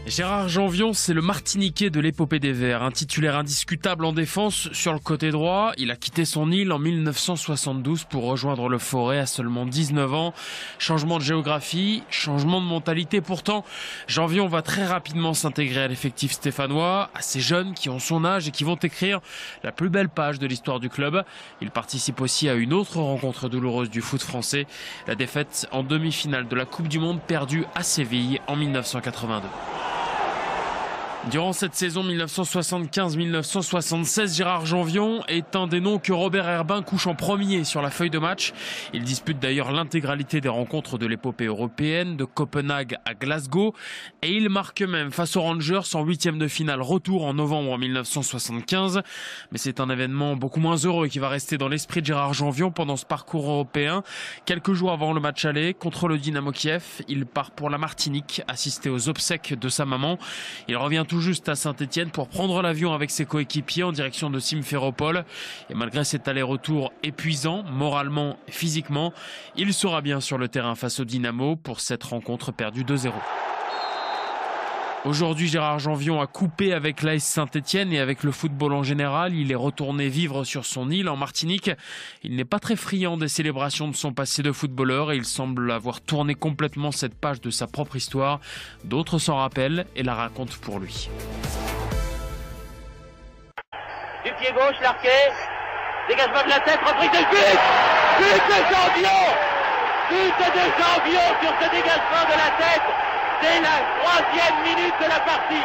Gérard Janvion, c'est le Martiniquais de l'épopée des Verts, un titulaire indiscutable en défense sur le côté droit. Il a quitté son île en 1972 pour rejoindre le Forêt à seulement 19 ans. Changement de géographie, changement de mentalité. Pourtant, Janvion va très rapidement s'intégrer à l'effectif stéphanois, à ces jeunes qui ont son âge et qui vont écrire la plus belle page de l'histoire du club. Il participe aussi à une autre rencontre douloureuse du foot français, la défaite en demi-finale de la Coupe du Monde perdue à Séville en 1982. Durant cette saison 1975-1976, Gérard Janvion est un des noms que Robert Herbin couche en premier sur la feuille de match. Il dispute d'ailleurs l'intégralité des rencontres de l'épopée européenne, de Copenhague à Glasgow. Et il marque même face aux Rangers en huitième de finale retour en novembre 1975. Mais c'est un événement beaucoup moins heureux qui va rester dans l'esprit de Gérard Janvion pendant ce parcours européen. Quelques jours avant le match aller contre le Dynamo Kiev, il part pour la Martinique, assister aux obsèques de sa maman. Il revient tout juste à Saint-Étienne pour prendre l'avion avec ses coéquipiers en direction de Simferopol. Et malgré cet aller-retour épuisant, moralement et physiquement, il sera bien sur le terrain face au Dynamo pour cette rencontre perdue 2-0. Aujourd'hui, Gérard Janvion a coupé avec l'AS Saint-Étienne et avec le football en général. Il est retourné vivre sur son île en Martinique. Il n'est pas très friand des célébrations de son passé de footballeur et il semble avoir tourné complètement cette page de sa propre histoire. D'autres s'en rappellent et la racontent pour lui. Du pied gauche, Larquet, dégagement de la tête, reprise de but! But de Janvion! But de Janvion sur ce dégagement de la tête! C'est la 3e minute de la partie.